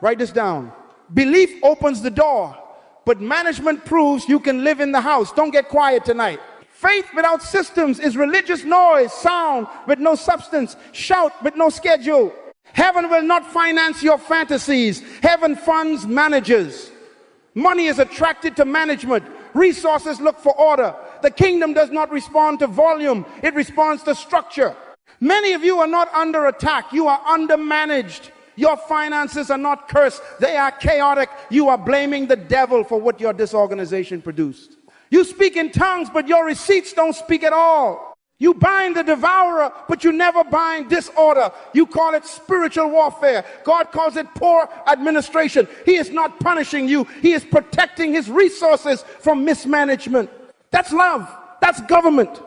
Write this down. Belief opens the door, but management proves you can live in the house. Don't get quiet tonight. Faith without systems is religious noise, sound with no substance, shout with no schedule. Heaven will not finance your fantasies. Heaven funds managers. Money is attracted to management. Resources look for order. The kingdom does not respond to volume. It responds to structure. Many of you are not under attack. You are undermanaged. Your finances are not cursed. They are chaotic. You are blaming the devil for what your disorganization produced. You speak in tongues, but your receipts don't speak at all. You bind the devourer, but you never bind disorder. You call it spiritual warfare. God calls it poor administration. He is not punishing you. He is protecting his resources from mismanagement. That's love. That's government.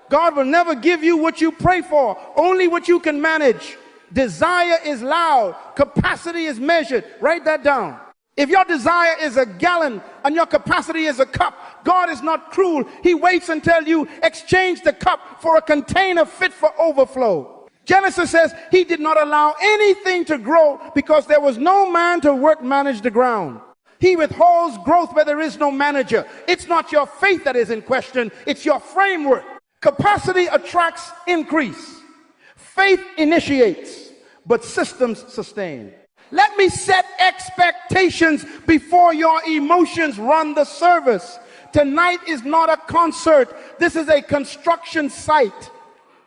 God will never give you what you pray for, only what you can manage. Desire is loud. Capacity is measured. Write that down. If your desire is a gallon and your capacity is a cup, God is not cruel. He waits until you exchange the cup for a container fit for overflow. Genesis says he did not allow anything to grow because there was no man to manage the ground. He withholds growth where there is no manager. It's not your faith that is in question. It's your framework. Capacity attracts increase. Faith initiates, but systems sustain. Let me set expectations before your emotions run the service. Tonight is not a concert. This is a construction site.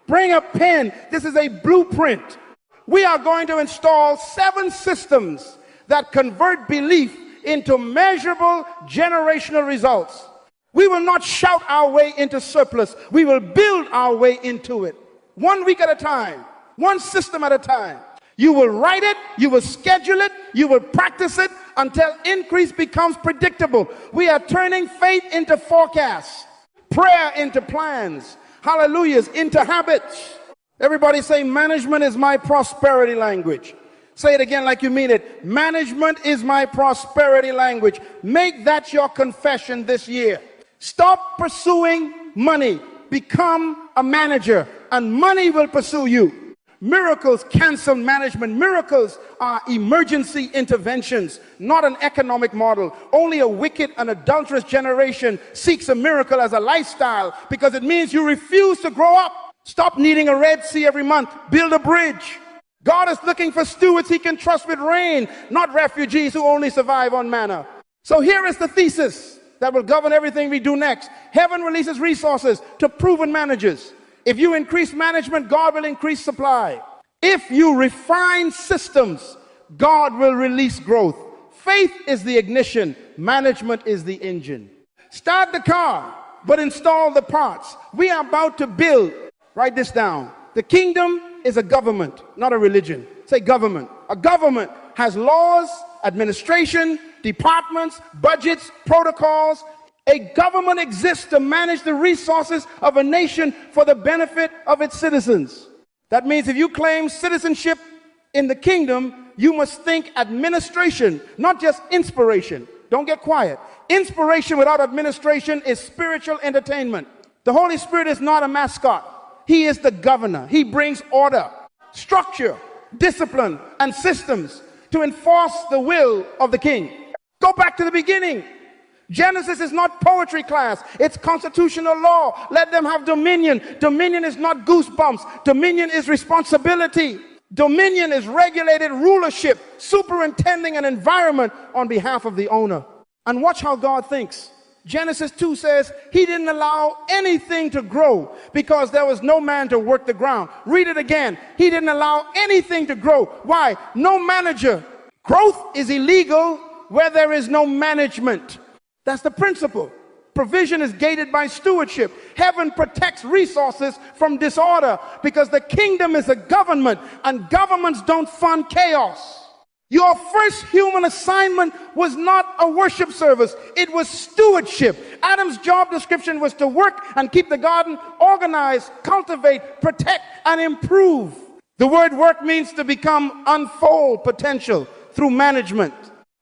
Bring a pen. This is a blueprint. We are going to install 7 systems that convert belief into measurable generational results. We will not shout our way into surplus. We will build our way into it. 1 week at a time. 1 system at a time. You will write it, you will schedule it, you will practice it until increase becomes predictable. We are turning faith into forecasts, prayer into plans, hallelujahs into habits. Everybody say, management is my prosperity language. Say it again like you mean it. Management is my prosperity language. Make that your confession this year. Stop pursuing money. Become a manager, and money will pursue you. Miracles cancel management. Miracles are emergency interventions, not an economic model. Only a wicked and adulterous generation seeks a miracle as a lifestyle because it means you refuse to grow up. Stop needing a Red Sea every month. Build a bridge. God is looking for stewards he can trust with rain, not refugees who only survive on manna. So here is the thesis that will govern everything we do next. Heaven releases resources to proven managers. If you increase management, God will increase supply. If you refine systems, God will release growth. Faith is the ignition. Management is the engine. Start the car, but install the parts. We are about to build. Write this down. The kingdom is a government, not a religion. Say government. A government has laws, administration, departments, budgets, protocols. A government exists to manage the resources of a nation for the benefit of its citizens. That means if you claim citizenship in the kingdom, you must think administration, not just inspiration. Don't get quiet. Inspiration without administration is spiritual entertainment. The Holy Spirit is not a mascot. He is the governor. He brings order, structure, discipline, and systems to enforce the will of the king. Go back to the beginning. Genesis is not poetry class. It's constitutional law. Let them have dominion. Dominion is not goosebumps. Dominion is responsibility. Dominion is regulated rulership, superintending an environment on behalf of the owner. And watch how God thinks. Genesis 2 says he didn't allow anything to grow because there was no man to work the ground. Read it again. He didn't allow anything to grow. Why? No manager. Growth is illegal where there is no management. That's the principle. Provision is gated by stewardship. Heaven protects resources from disorder because the kingdom is a government and governments don't fund chaos. Your first human assignment was not a worship service. It was stewardship. Adam's job description was to work and keep the garden organized, cultivate, protect, and improve. The word work means to become, unfold potential through management.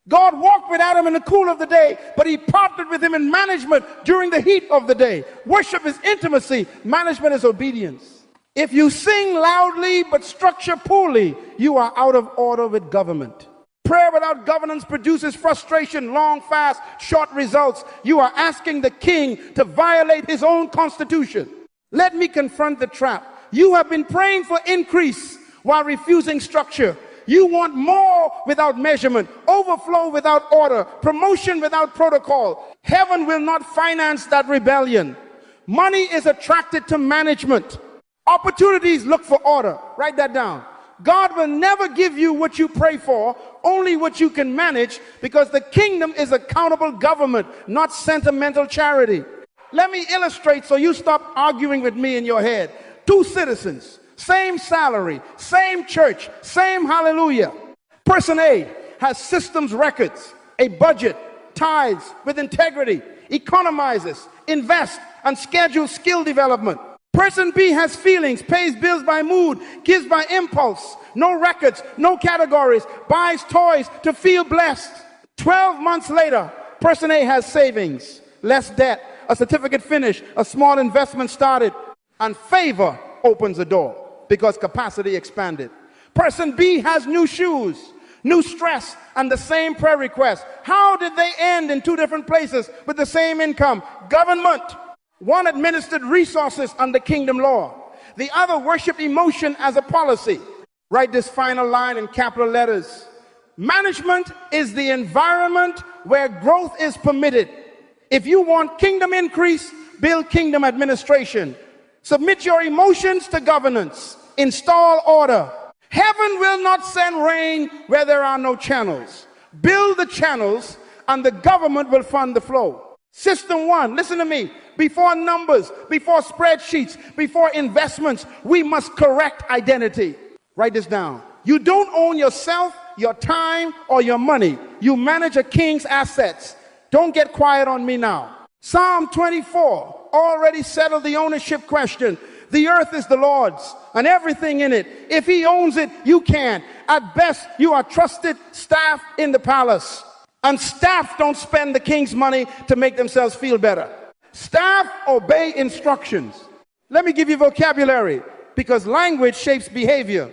God walked with Adam in the cool of the day, but he partnered with him in management during the heat of the day. Worship is intimacy. Management is obedience. If you sing loudly but structure poorly, you are out of order with government. Prayer without governance produces frustration, long fast, short results. You are asking the king to violate his own constitution. Let me confront the trap. You have been praying for increase while refusing structure. You want more without measurement, overflow without order, promotion without protocol. Heaven will not finance that rebellion. Money is attracted to management. Opportunities look for order. Write that down. God will never give you what you pray for, only what you can manage, because the kingdom is accountable government, not sentimental charity. Let me illustrate so you stop arguing with me in your head. Two citizens, same salary, same church, same hallelujah. Person A has systems records, a budget, tithes with integrity, economizes, invests, and schedules skill development. Person B has feelings, pays bills by mood, gives by impulse, no records, no categories, buys toys to feel blessed. 12 months later, person A has savings, less debt, a certificate finished, a small investment started, and favor opens the door because capacity expanded. Person B has new shoes, new stress, and the same prayer request. How did they end in two different places with the same income? Government. One administered resources under kingdom law. The other worshiped emotion as a policy. Write this final line in capital letters. Management is the environment where growth is permitted. If you want kingdom increase, build kingdom administration. Submit your emotions to governance. Install order. Heaven will not send rain where there are no channels. Build the channels and the government will fund the flow. System one, listen to me. Before numbers, before spreadsheets, before investments, we must correct identity. Write this down. You don't own yourself, your time, or your money. You manage a king's assets. Don't get quiet on me now. Psalm 24 already settled the ownership question. The earth is the Lord's and everything in it. If he owns it, you can. At best, you are trusted staff in the palace. And staff don't spend the king's money to make themselves feel better. Staff obey instructions. Let me give you vocabulary, because language shapes behavior.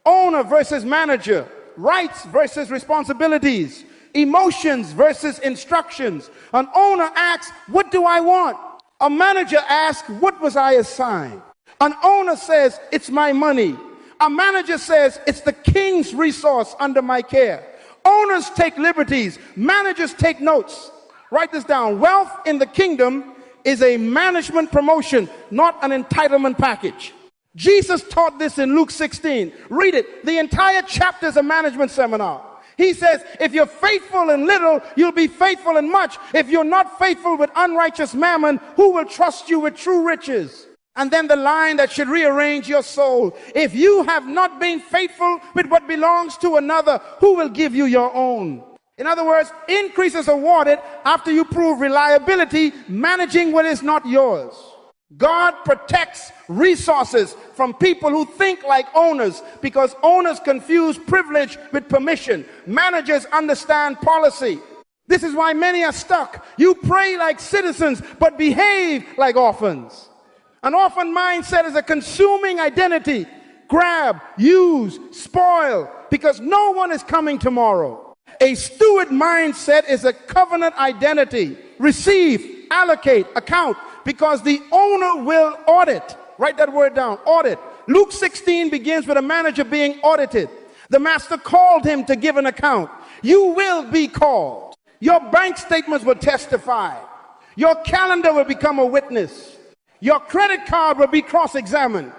Owner versus manager, rights versus responsibilities, emotions versus instructions. An owner asks, what do I want? A manager asks, what was I assigned? An owner says, it's my money. A manager says, it's the king's resource under my care. Owners take liberties, managers take notes. Write this down. Wealth in the kingdom is a management promotion, not an entitlement package. Jesus taught this in Luke 16. Read it. The entire chapter is a management seminar. He says, if you're faithful in little, you'll be faithful in much. If you're not faithful with unrighteous mammon, who will trust you with true riches? And then the line that should rearrange your soul. If you have not been faithful with what belongs to another, who will give you your own? In other words, increase is awarded after you prove reliability managing what is not yours. God protects resources from people who think like owners, because owners confuse privilege with permission. Managers understand policy. This is why many are stuck. You pray like citizens, but behave like orphans. An orphan mindset is a consuming identity. Grab, use, spoil, because no one is coming tomorrow. A steward mindset is a covenant identity. Receive, allocate, account, because the owner will audit. Write that word down, audit. Luke 16 begins with a manager being audited. The master called him to give an account. You will be called. Your bank statements will testify. Your calendar will become a witness. Your credit card will be cross-examined.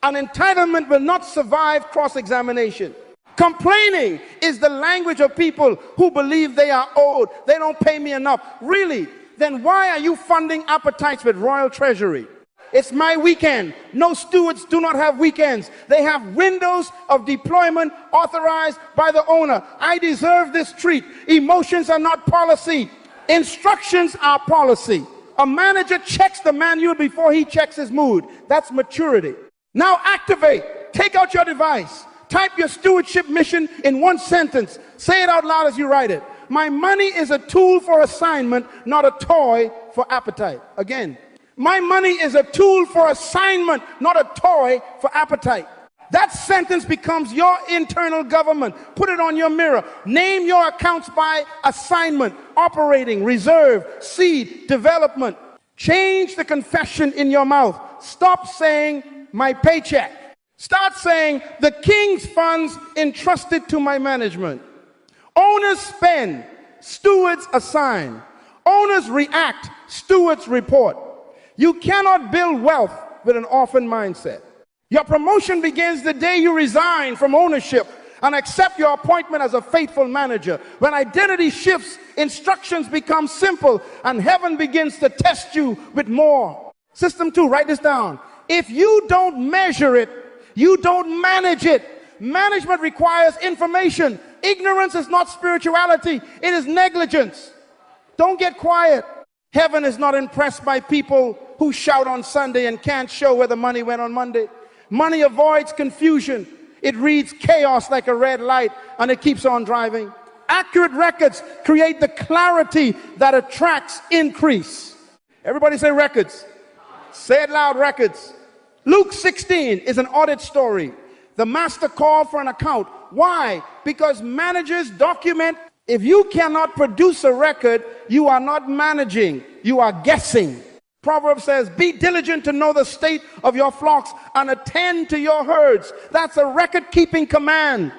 An entitlement will not survive cross-examination. Complaining is the language of people who believe they are owed. They don't pay me enough. Really? Then why are you funding appetites with royal treasury? It's my weekend. No, stewards do not have weekends. They have windows of deployment authorized by the owner. I deserve this treat. Emotions are not policy. Instructions are policy. A manager checks the manual before he checks his mood. That's maturity. Now activate. Take out your device. Type your stewardship mission in one sentence. Say it out loud as you write it. My money is a tool for assignment, not a toy for appetite. Again, my money is a tool for assignment, not a toy for appetite. That sentence becomes your internal government. Put it on your mirror. Name your accounts by assignment, operating, reserve, seed, development. Change the confession in your mouth. Stop saying my paycheck. Start saying the king's funds entrusted to my management. Owners spend, stewards assign. Owners react, stewards report. You cannot build wealth with an orphan mindset. Your promotion begins the day you resign from ownership and accept your appointment as a faithful manager. When identity shifts, instructions become simple and heaven begins to test you with more. System 2, write this down. If you don't measure it, you don't manage it. Management requires information. Ignorance is not spirituality, it is negligence. Don't get quiet. Heaven is not impressed by people who shout on Sunday and can't show where the money went on Monday. Money avoids confusion. It reads chaos like a red light and it keeps on driving. Accurate records create the clarity that attracts increase. Everybody say records. Say it loud, records. Luke 16 is an audit story. The master called for an account. Why? Because managers document. If you cannot produce a record, you are not managing, you are guessing. Proverbs says, be diligent to know the state of your flocks and attend to your herds. That's a record-keeping command.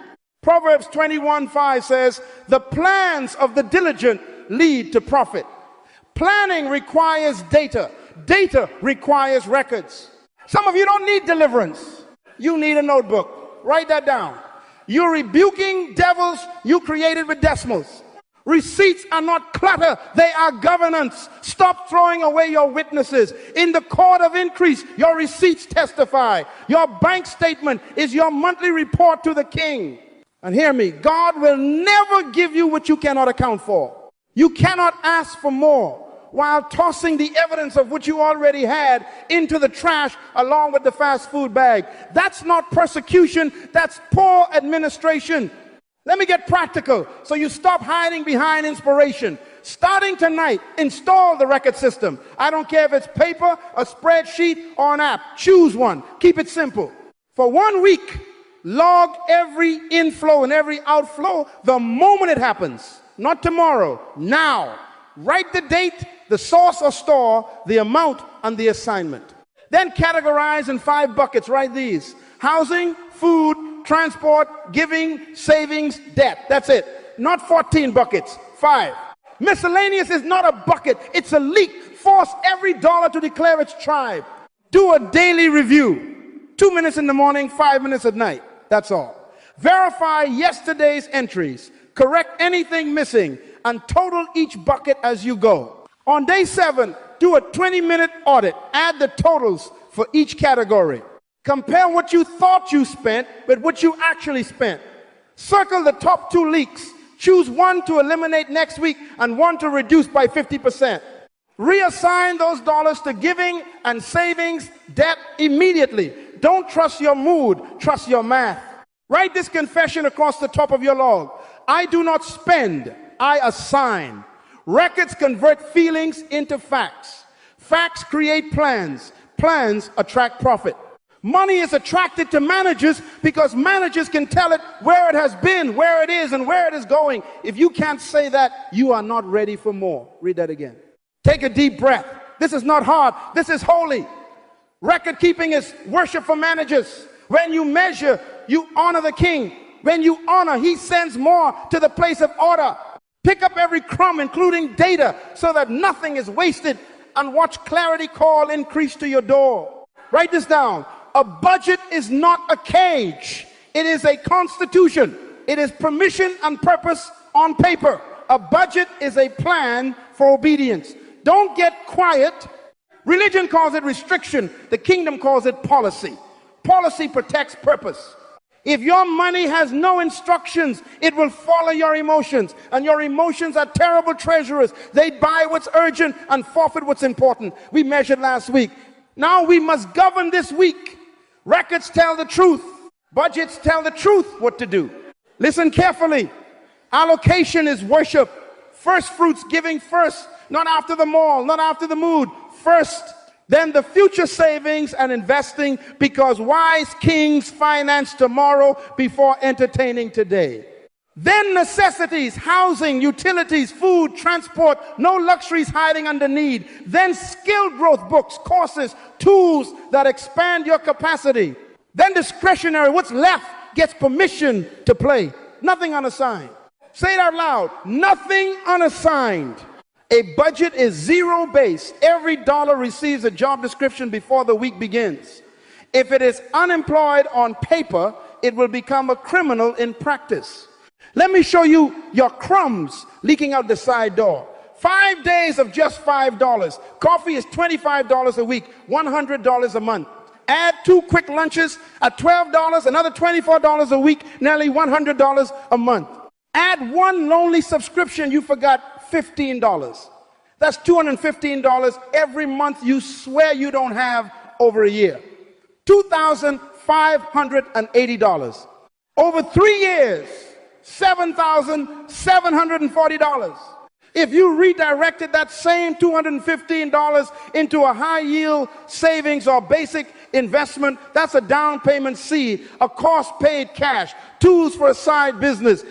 Proverbs 21:5 says, the plans of the diligent lead to profit. Planning requires data. Data requires records. Some of you don't need deliverance. You need a notebook. Write that down. You're rebuking devils you created with decimals. Receipts are not clutter, they are governance. Stop throwing away your witnesses. In the court of increase, your receipts testify. Your bank statement is your monthly report to the king. And hear me, God will never give you what you cannot account for. You cannot ask for more while tossing the evidence of what you already had into the trash along with the fast food bag. That's not persecution, that's poor administration. Let me get practical so you stop hiding behind inspiration. Starting tonight, install the record system. I don't care if it's paper, a spreadsheet, or an app. Choose one. Keep it simple. For 1 week, log every inflow and every outflow the moment it happens. Not tomorrow, now. Write the date, the source or store, the amount, and the assignment. Then categorize in 5 buckets. Write these: housing, food, transport, giving, savings, debt. That's it. Not 14 buckets, 5. Miscellaneous is not a bucket, it's a leak. Force every dollar to declare its tribe. Do a daily review. 2 minutes in the morning, 5 minutes at night. That's all. Verify yesterday's entries. Correct anything missing and total each bucket as you go. On day 7, do a 20-minute audit. Add the totals for each category. Compare what you thought you spent with what you actually spent. Circle the top 2 leaks. Choose one to eliminate next week and one to reduce by 50%. Reassign those dollars to giving and savings, debt immediately. Don't trust your mood, trust your math. Write this confession across the top of your log. I do not spend, I assign. Records convert feelings into facts. Facts create plans. Plans attract profit. Money is attracted to managers because managers can tell it where it has been, where it is, and where it is going. If you can't say that, you are not ready for more. Read that again. Take a deep breath. This is not hard. This is holy. Record keeping is worship for managers. When you measure, you honor the king. When you honor, he sends more to the place of order. Pick up every crumb, including data, so that nothing is wasted, and watch clarity call increase to your door. Write this down. A budget is not a cage. It is a constitution. It is permission and purpose on paper. A budget is a plan for obedience. Don't get quiet. Religion calls it restriction. The kingdom calls it policy. Policy protects purpose. If your money has no instructions, it will follow your emotions. And your emotions are terrible treasurers. They buy what's urgent and forfeit what's important. We measured last week. Now we must govern this week. Records tell the truth. Budgets tell the truth what to do. Listen carefully. Allocation is worship. First fruits giving first, not after the mall, not after the mood. First, Then the future savings and investing, because wise kings finance tomorrow before entertaining today. Then necessities, housing, utilities, food, transport, no luxuries hiding under need. Then skill growth books, courses, tools that expand your capacity. Then discretionary, what's left gets permission to play. Nothing unassigned. Say it out loud. Nothing unassigned. A budget is zero-based. Every dollar receives a job description before the week begins. If it is unemployed on paper, it will become a criminal in practice. Let me show you your crumbs leaking out the side door. 5 days of just $5. Coffee is $25 a week, $100 a month. Add 2 quick lunches at $12, another $24 a week, nearly $100 a month. Add 1 lonely subscription you forgot, $15. That's $215 every month you swear you don't have over a year. $2,580. Over 3 years, $7,740. If you redirected that same $215 into a high yield savings or basic investment, that's a down payment seed, a cost paid cash, tools for a side business.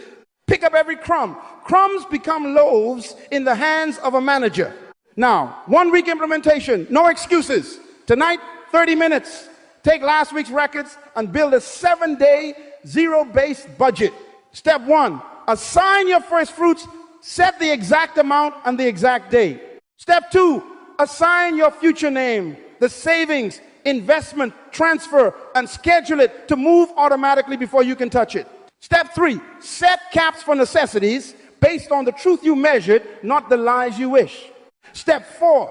Pick up every crumb. Crumbs become loaves in the hands of a manager. Now, 1 week implementation, no excuses. Tonight, 30 minutes. Take last week's records and build a 7-day zero-based budget. Step 1, assign your first fruits, set the exact amount and the exact date. Step 2, assign your future name, the savings, investment, transfer, and schedule it to move automatically before you can touch it. Step 3, set caps for necessities based on the truth you measured, not the lies you wish. Step 4,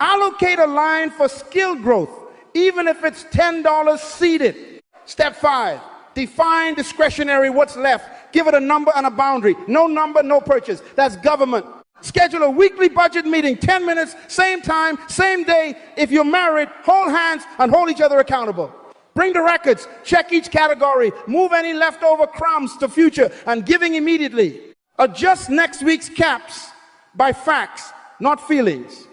allocate a line for skill growth, even if it's $10 seeded. Step 5, define discretionary, what's left. Give it a number and a boundary. No number, no purchase. That's government. Schedule a weekly budget meeting, 10 minutes, same time, same day. If you're married, hold hands and hold each other accountable. Bring the records, check each category, move any leftover crumbs to future and giving immediately. Adjust next week's caps by facts, not feelings.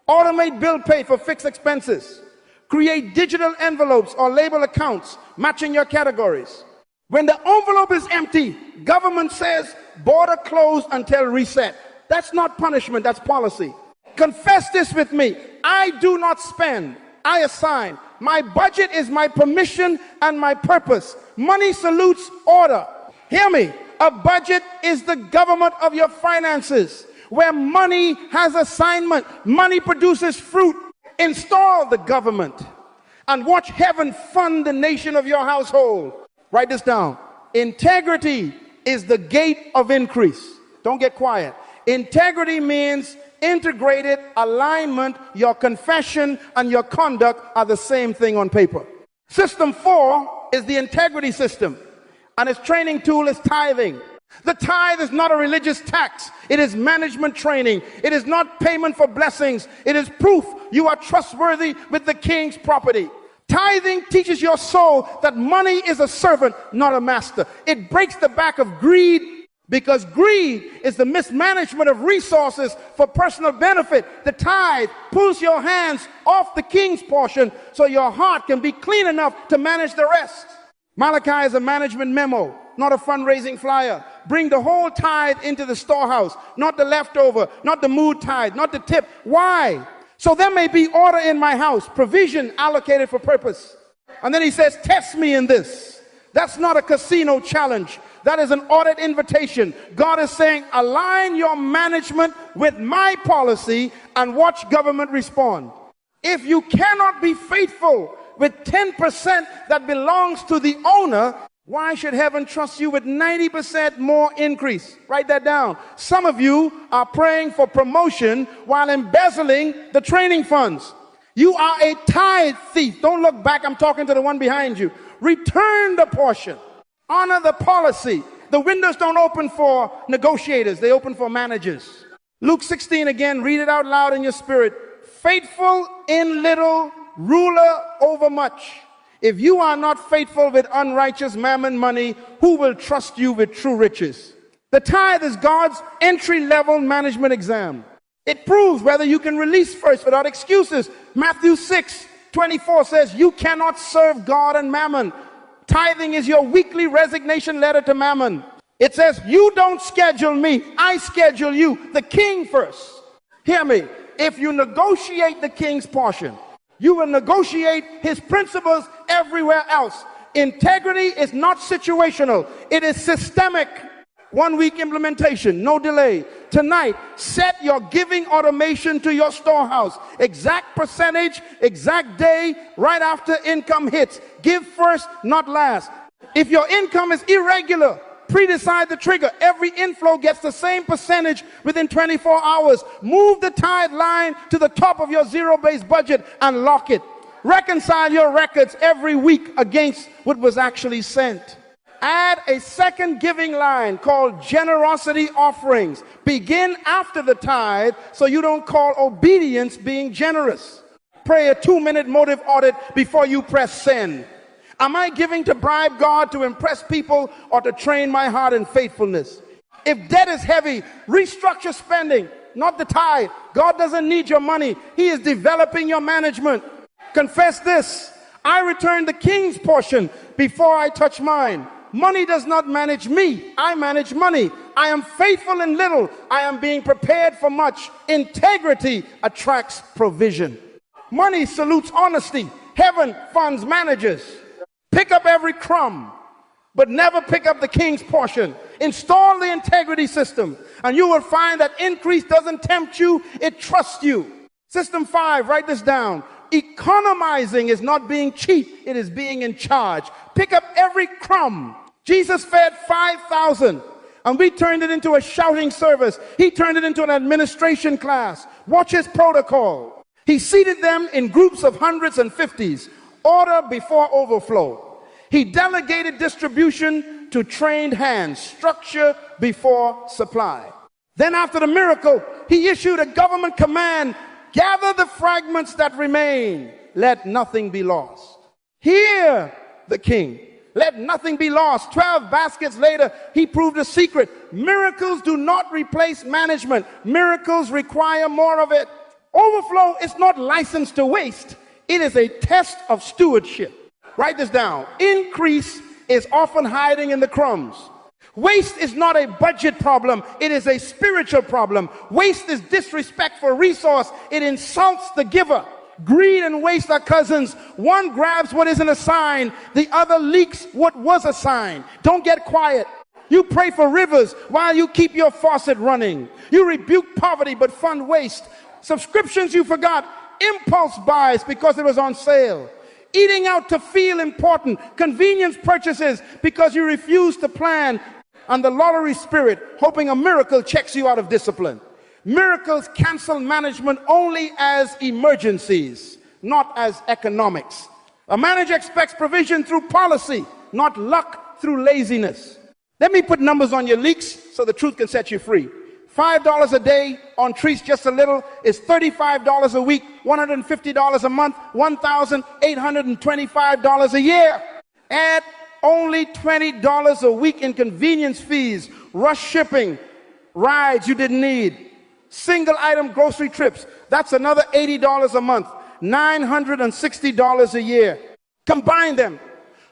Automate bill pay for fixed expenses. Create digital envelopes or label accounts matching your categories. When the envelope is empty, government says border closed until reset. That's not punishment, that's policy. Confess this with me. I do not spend, I assign. My budget is my permission and my purpose. Money salutes order. Hear me. A budget is the government of your finances, where money has assignment. Money produces fruit. Install the government and watch heaven fund the nation of your household. Write this down. Integrity is the gate of increase. Don't get quiet. Integrity means integrated alignment. Your confession and your conduct are the same thing on paper. System 4 is the integrity system, and its training tool is tithing. The tithe is not a religious tax. It is management training. It is not payment for blessings. It is proof you are trustworthy with the king's property. Tithing teaches your soul that money is a servant, not a master. It breaks the back of greed, because greed is the mismanagement of resources for personal benefit. The tithe pulls your hands off the king's portion so your heart can be clean enough to manage the rest. Malachi is a management memo, not a fundraising flyer. Bring the whole tithe into the storehouse, not the leftover, not the mood tithe, not the tip. Why? So there may be order in my house, provision allocated for purpose. And then he says, test me in this. That's not a casino challenge. That is an audit invitation. God is saying, align your management with my policy and watch government respond. If you cannot be faithful with 10% that belongs to the owner, why should heaven trust you with 90% more increase? Write that down. Some of you are praying for promotion while embezzling the training funds. You are a tithe thief. Don't look back. I'm talking to the one behind you. Return the portion. Honor the policy. The windows don't open for negotiators. They open for managers. Luke 16 again. Read it out loud in your spirit. Faithful in little, ruler over much. If you are not faithful with unrighteous mammon money, who will trust you with true riches? The tithe is God's entry-level management exam. It proves whether you can release first without excuses. Matthew 6:24 says, you cannot serve God and mammon. Tithing is your weekly resignation letter to mammon. It says, you don't schedule me, I schedule you, the king first. Hear me. If you negotiate the king's portion, you will negotiate his principles everywhere else. Integrity is not situational. It is systemic. 1 week implementation, no delay. Tonight, set your giving automation to your storehouse. Exact percentage, exact day, right after income hits. Give first, not last. If your income is irregular, pre-decide the trigger. Every inflow gets the same percentage within 24 hours. Move the tithe line to the top of your zero-based budget and lock it. Reconcile your records every week against what was actually sent. Add a second giving line called generosity offerings. Begin after the tithe so you don't call obedience being generous. Pray a 2-minute motive audit before you press send. Am I giving to bribe God, to impress people, or to train my heart in faithfulness? If debt is heavy, restructure spending, not the tithe. God doesn't need your money. He is developing your management. Confess this: I return the king's portion before I touch mine. Money does not manage me. I manage money. I am faithful in little. I am being prepared for much. Integrity attracts provision. Money salutes honesty. Heaven funds managers. Pick up every crumb, but never pick up the king's portion. Install the integrity system, and you will find that increase doesn't tempt you, it trusts you. System 5, write this down. Economizing is not being cheap, it is being in charge. Pick up every crumb. Jesus fed 5,000, and we turned it into a shouting service. He turned it into an administration class. Watch his protocol. He seated them in groups of hundreds and fifties. Order before overflow. He delegated distribution to trained hands. Structure before supply. Then after the miracle, he issued a government command: gather the fragments that remain. Let nothing be lost. Hear the king. Let nothing be lost. 12 baskets later, he proved a secret. Miracles do not replace management. Miracles require more of it. Overflow is not licensed to waste. It is a test of stewardship. Write this down. Increase is often hiding in the crumbs. Waste is not a budget problem. It is a spiritual problem. Waste is disrespect for resource. It insults the giver. Greed and waste are cousins. One grabs what isn't assigned. The other leaks what was assigned. Don't get quiet. You pray for rivers while you keep your faucet running. You rebuke poverty but fund waste. Subscriptions you forgot. Impulse buys because it was on sale. Eating out to feel important. Convenience purchases because you refuse to plan. And the lottery spirit, hoping a miracle checks you out of discipline. Miracles cancel management only as emergencies, not as economics. A manager expects provision through policy, not luck through laziness. Let me put numbers on your leaks so the truth can set you free. $5 a day on treats just a little is $35 a week, $150 a month, $1,825 a year. Add only $20 a week in convenience fees, rush shipping, rides you didn't need, single item grocery trips. That's another $80 a month, $960 a year. Combine them,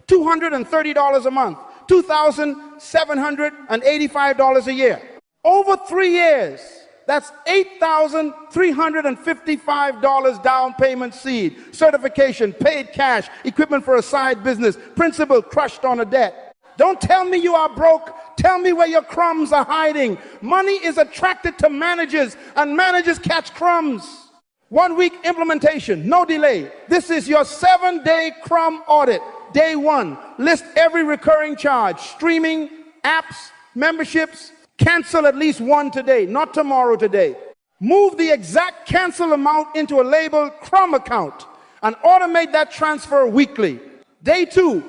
$230 a month, $2,785 a year. Over 3 years, that's $8,355 down payment seed, certification, paid cash, equipment for a side business, principal crushed on a debt. Don't tell me you are broke. Tell me where your crumbs are hiding. Money is attracted to managers, and managers catch crumbs. 1 week implementation, no delay. This is your 7-day crumb audit. Day 1, list every recurring charge, streaming, apps, memberships. Cancel at least one today, not tomorrow, today. Move the exact cancel amount into a labeled CRUMB account and automate that transfer weekly. Day 2,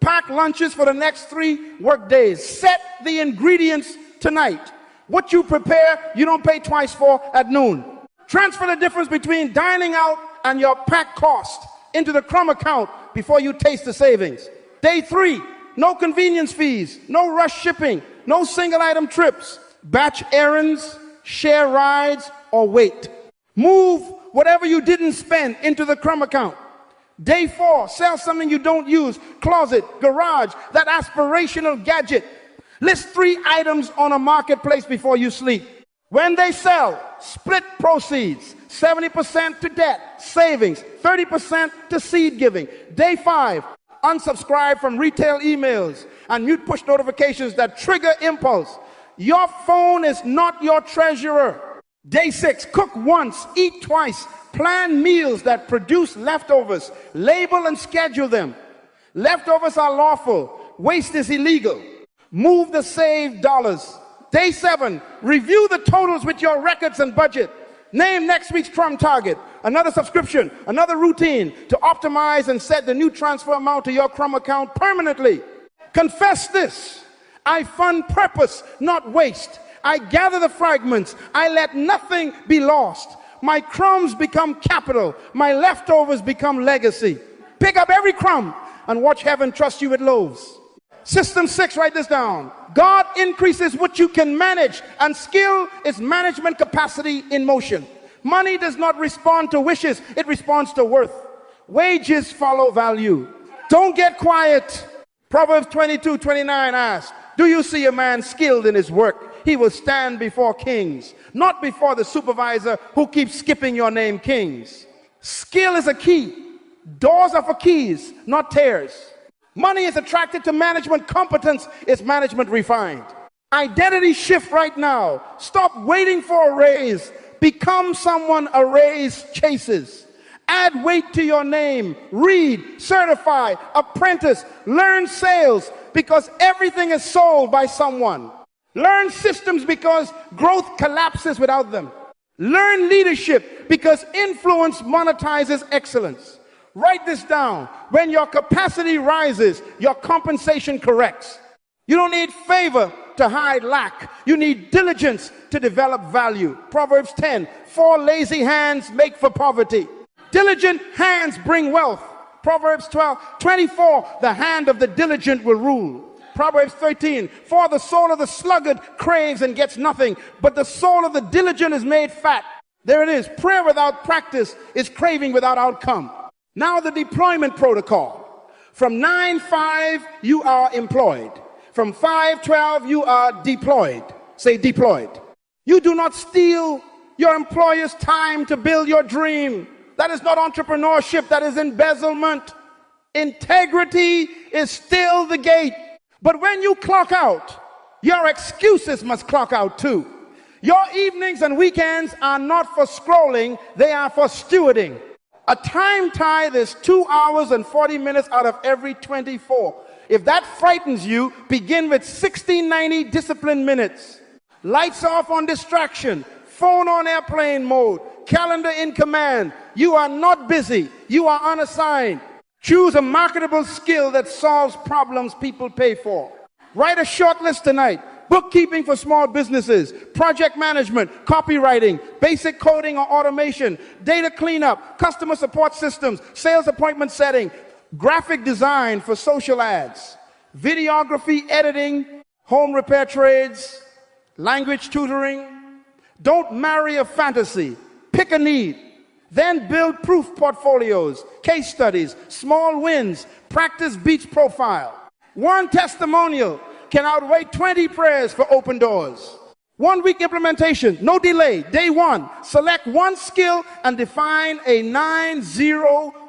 pack lunches for the next 3 work days. Set the ingredients tonight. What you prepare, you don't pay twice for at noon. Transfer the difference between dining out and your pack cost into the CRUMB account before you taste the savings. Day 3, no convenience fees, no rush shipping, no single item trips, batch errands, share rides, or wait. Move whatever you didn't spend into the CRUMB account. Day 4, sell something you don't use, closet, garage, that aspirational gadget. List 3 items on a marketplace before you sleep. When they sell, split proceeds, 70% to debt, savings, 30% to seed giving. Day 5, unsubscribe from retail emails and mute push notifications that trigger impulse. Your phone is not your treasurer. Day 6, cook once, eat twice. Plan meals that produce leftovers. Label and schedule them. Leftovers are lawful. Waste is illegal. Move the saved dollars. Day 7, review the totals with your records and budget. Name next week's CRUMB target, another subscription, another routine to optimize and set the new transfer amount to your CRUMB account permanently. Confess this: I fund purpose, not waste. I gather the fragments. I let nothing be lost. My crumbs become capital. My leftovers become legacy. Pick up every crumb and watch heaven trust you with loaves. System 6, write this down. God increases what you can manage, and skill is management capacity in motion. Money does not respond to wishes, it responds to worth. Wages follow value. Don't get quiet. Proverbs 22:29 asks, do you see a man skilled in his work? He will stand before kings, not before the supervisor who keeps skipping your name, kings. Skill is a key. Doors are for keys, not tears. Money is attracted to management. Competence is management refined. Identity shift right now. Stop waiting for a raise. Become someone a raise chases. Add weight to your name. Read, certify, apprentice, learn sales, because everything is sold by someone. Learn systems because growth collapses without them. Learn leadership because influence monetizes excellence. Write this down. When your capacity rises, your compensation corrects. You don't need favor to hide lack. You need diligence to develop value. Proverbs 10, 4 lazy hands make for poverty. Diligent hands bring wealth. Proverbs 12:24, the hand of the diligent will rule. Proverbs 13, for the soul of the sluggard craves and gets nothing, but the soul of the diligent is made fat. There it is. Prayer without practice is craving without outcome. Now the deployment protocol. From 9:5, you are employed. From 5:12, you are deployed. Say deployed. You do not steal your employer's time to build your dream. That is not entrepreneurship, that is embezzlement. Integrity is still the gate. But when you clock out, your excuses must clock out too. Your evenings and weekends are not for scrolling, they are for stewarding. A time tithe is 2 hours and 40 minutes out of every 24. If that frightens you, begin with 1690 disciplined minutes. Lights off on distraction, phone on airplane mode, calendar in command. You are not busy, you are unassigned. Choose a marketable skill that solves problems people pay for. Write a short list tonight. Bookkeeping for small businesses, project management, copywriting, basic coding or automation, data cleanup, customer support systems, sales appointment setting, graphic design for social ads, videography, editing, home repair trades, language tutoring. Don't marry a fantasy. Pick a need. Then build proof portfolios, case studies, small wins, practice beats profile. One testimonial can outweigh 20 prayers for open doors. 1 week implementation, no delay. Day 1, select one skill and define a 90-day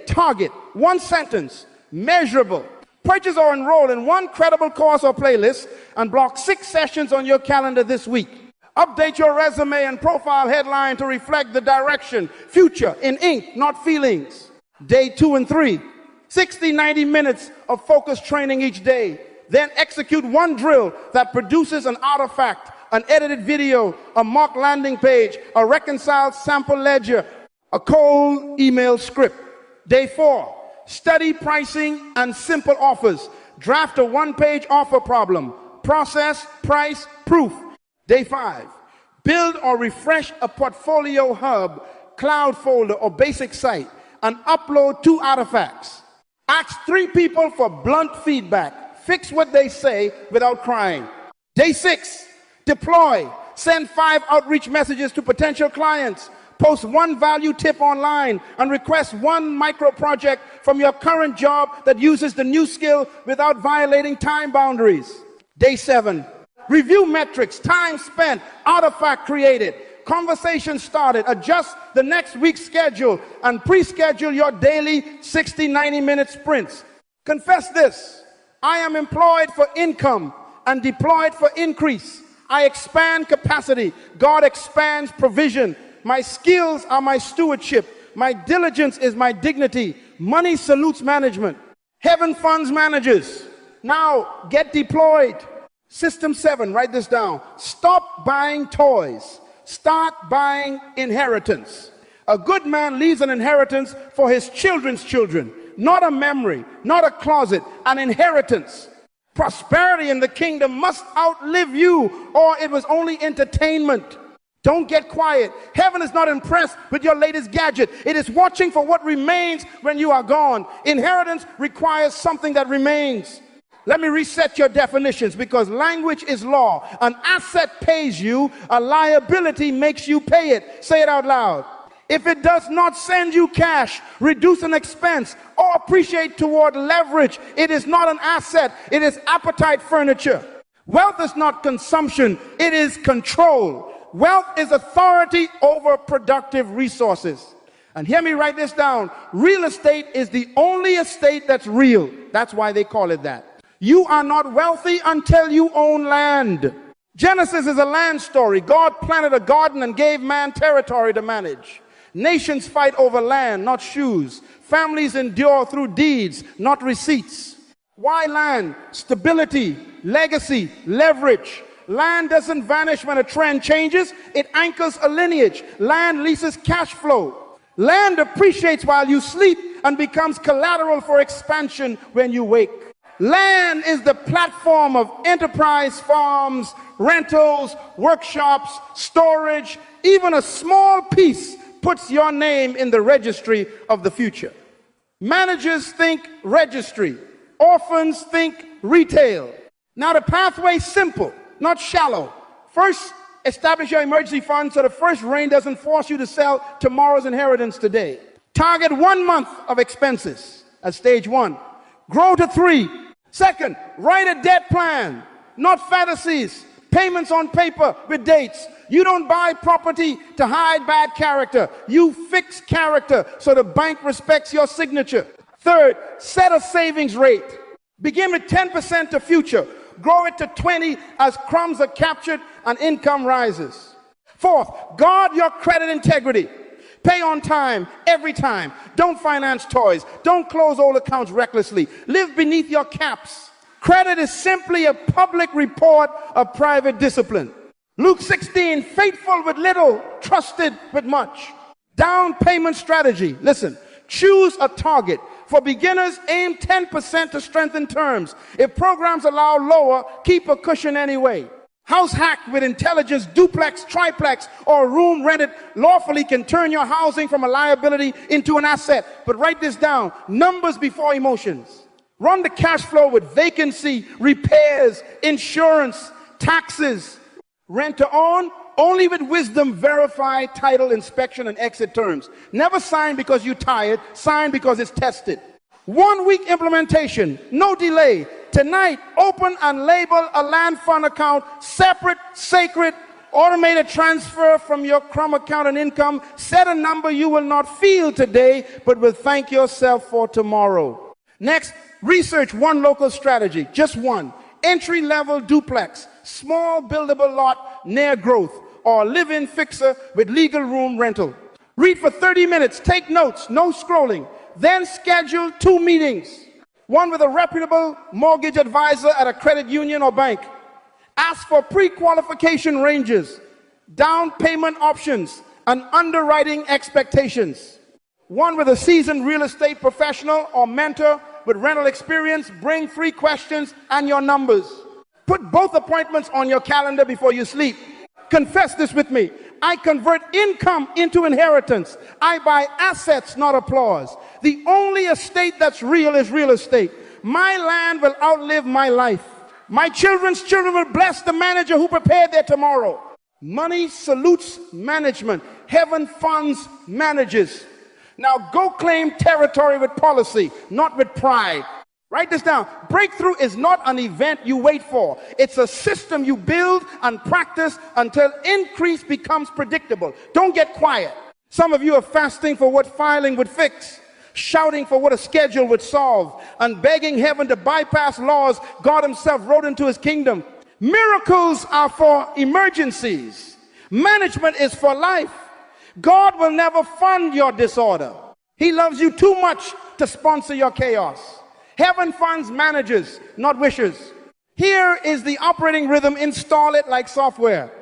target. 1 sentence, measurable. Purchase or enroll in one credible course or playlist and block 6 sessions on your calendar this week. Update your resume and profile headline to reflect the direction, future in ink, not feelings. Day 2 and 3, 60-90 minutes of focused training each day. Then execute one drill that produces an artifact, an edited video, a mock landing page, a reconciled sample ledger, a cold email script. Day 4, study pricing and simple offers. Draft a 1-page offer problem. Process, price, proof. Day 5, build or refresh a portfolio hub, cloud folder, or basic site, and upload 2 artifacts. Ask 3 people for blunt feedback. Fix what they say without crying. Day 6, deploy. Send 5 outreach messages to potential clients. Post 1 value tip online and request 1 micro project from your current job that uses the new skill without violating time boundaries. Day 7, review metrics, time spent, artifact created, conversation started, adjust the next week's schedule, and pre-schedule your daily 60, 90-minute sprints. Confess this: I am employed for income and deployed for increase. I expand capacity. God expands provision. My skills are my stewardship. My diligence is my dignity. Money salutes management. Heaven funds managers. Now get deployed. System 7, write this down. Stop buying toys. Start buying inheritance. A good man leaves an inheritance for his children's children. Not a memory, not a closet, an inheritance. Prosperity in the kingdom must outlive you, or it was only entertainment. Don't get quiet. Heaven is not impressed with your latest gadget. It is watching for what remains when you are gone. Inheritance requires something that remains. Let me reset your definitions, because language is law. An asset pays you, a liability makes you pay it. Say it out loud. If it does not send you cash, reduce an expense, or appreciate toward leverage, it is not an asset. It is appetite furniture. Wealth is not consumption. It is control. Wealth is authority over productive resources. And hear me write this down. Real estate is the only estate that's real. That's why they call it that. You are not wealthy until you own land. Genesis is a land story. God planted a garden and gave man territory to manage. Nations fight over land, not shoes. Families endure through deeds, not receipts. Why land? Stability, legacy, leverage. Land doesn't vanish when a trend changes. It anchors a lineage. Land leases cash flow. Land appreciates while you sleep and becomes collateral for expansion when you wake. Land is the platform of enterprise, farms, rentals, workshops, storage. Even a small piece puts your name in the registry of the future. Managers think registry. Orphans think retail. Now the pathway's simple, not shallow. First, establish your emergency fund so the first rain doesn't force you to sell tomorrow's inheritance today. Target 1 month of expenses at stage 1. Grow to 3. Second, write a debt plan, not fantasies. Payments on paper with dates. You don't buy property to hide bad character. You fix character so the bank respects your signature. Third, set a savings rate. Begin with 10% to future. Grow it to 20 as crumbs are captured and income rises. Fourth, guard your credit integrity. Pay on time, every time. Don't finance toys. Don't close old accounts recklessly. Live beneath your caps. Credit is simply a public report of private discipline. Luke 16, faithful with little, trusted with much. Down payment strategy. Listen, choose a target. For beginners, aim 10% to strengthen terms. If programs allow lower, keep a cushion anyway. House hack with intelligence, duplex, triplex, or a room rented lawfully can turn your housing from a liability into an asset. But write this down, numbers before emotions. Run the cash flow with vacancy, repairs, insurance, taxes. Rent to own, only with wisdom, verify title, inspection, and exit terms. Never sign because you're tired, sign because it's tested. 1 week implementation, no delay. Tonight, open and label a land fund account, separate, sacred, automated transfer from your CRUMB account and income. Set a number you will not feel today, but will thank yourself for tomorrow. Next, research 1 local strategy, just 1. Entry-level duplex, small buildable lot near growth, or live-in fixer with legal room rental. Read for 30 minutes, take notes, no scrolling. Then schedule 2 meetings. 1 with a reputable mortgage advisor at a credit union or bank. Ask for pre-qualification ranges, down payment options, and underwriting expectations. 1 with a seasoned real estate professional or mentor with rental experience. Bring 3 questions and your numbers. Put both appointments on your calendar before you sleep. Confess this with me. I convert income into inheritance. I buy assets, not applause. The only estate that's real is real estate. My land will outlive my life. My children's children will bless the manager who prepared their tomorrow. Money salutes management. Heaven funds managers. Now go claim territory with policy, not with pride. Write this down. Breakthrough is not an event you wait for. It's a system you build and practice until increase becomes predictable. Don't get quiet. Some of you are fasting for what filing would fix, shouting for what a schedule would solve, and begging heaven to bypass laws God himself wrote into his kingdom. Miracles are for emergencies. Management is for life. God will never fund your disorder. He loves you too much to sponsor your chaos. Heaven funds managers, not wishers. Here is the operating rhythm. Install it like software.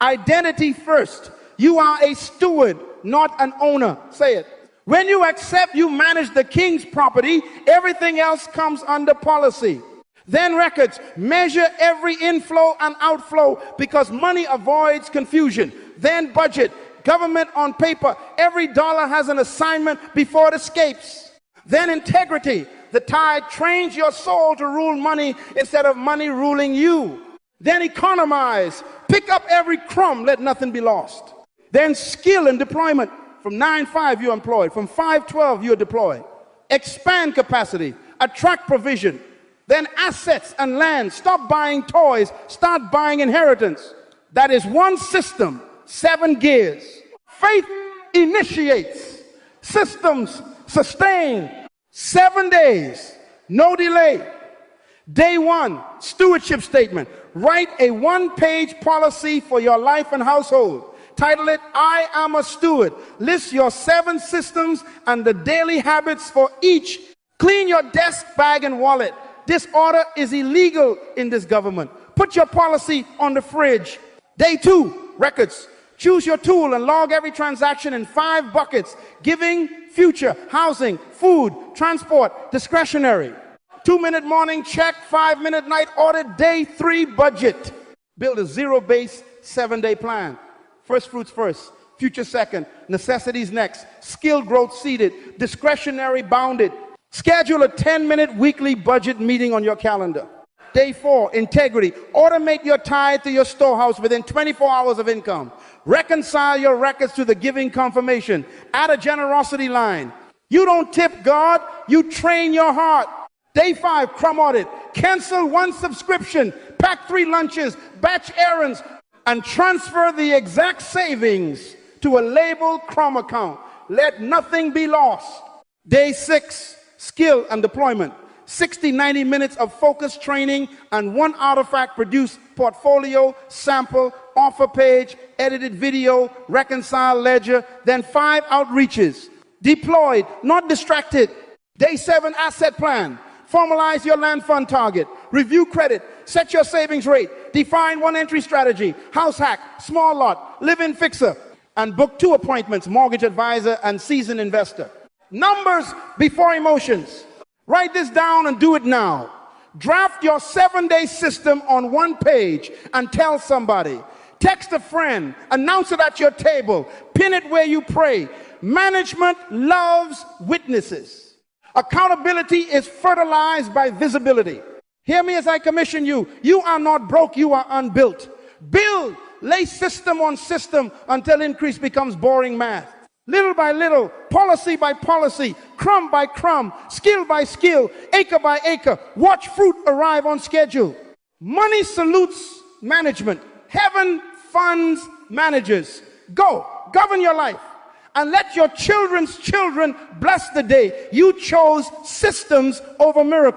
Identity first. You are a steward, not an owner. Say it. When you accept you manage the king's property, everything else comes under policy. Then records. Measure every inflow and outflow because money avoids confusion. Then budget. Government on paper. Every dollar has an assignment before it escapes. Then integrity. The tithe trains your soul to rule money instead of money ruling you. Then economize. Pick up every crumb, let nothing be lost. Then skill and deployment. From 9-5 you're employed. From 5-12 you're deployed. Expand capacity. Attract provision. Then assets and land. Stop buying toys. Start buying inheritance. That is one system, 7 gears. Faith initiates. Systems sustain. 7 days, no delay. Day 1, stewardship statement. Write a 1-page policy for your life and household. Title it, I am a steward. List your 7 systems and the daily habits for each. Clean your desk, bag, and wallet. Disorder is illegal in this government. Put your policy on the fridge. Day 2, records. Choose your tool and log every transaction in 5 buckets. Giving, future, housing, food, transport, discretionary. 2-minute morning check, 5-minute night audit, day 3 budget. Build a zero-based 7-day plan. First fruits first, future second, necessities next, skill growth seeded, discretionary bounded. Schedule a 10-minute weekly budget meeting on your calendar. Day 4, integrity. Automate your tithe to your storehouse within 24 hours of income. Reconcile your records to the giving confirmation. Add a generosity line. You don't tip God, you train your heart. Day 5, CRUMB audit. Cancel 1 subscription, pack 3 lunches, batch errands, and transfer the exact savings to a labeled CRUMB account. Let nothing be lost. Day 6, skill and deployment. 60-90 minutes of focused training and 1 artifact produced portfolio, sample, offer page, edited video, reconcile ledger, then 5 outreaches. Deployed, not distracted. Day 7, asset plan. Formalize your land fund target. Review credit. Set your savings rate. Define 1 entry strategy. House hack, small lot, live-in fixer. And book 2 appointments, mortgage advisor and seasoned investor. Numbers before emotions. Write this down and do it now. Draft your 7-day system on 1 page and tell somebody. Text a friend. Announce it at your table. Pin it where you pray. Management loves witnesses. Accountability is fertilized by visibility. Hear me as I commission you. You are not broke, you are unbuilt. Build, lay system on system until increase becomes boring math. Little by little, policy by policy, crumb by crumb, skill by skill, acre by acre, watch fruit arrive on schedule. Money salutes management. Heaven funds managers. Go, govern your life, and let your children's children bless the day you chose systems over miracles.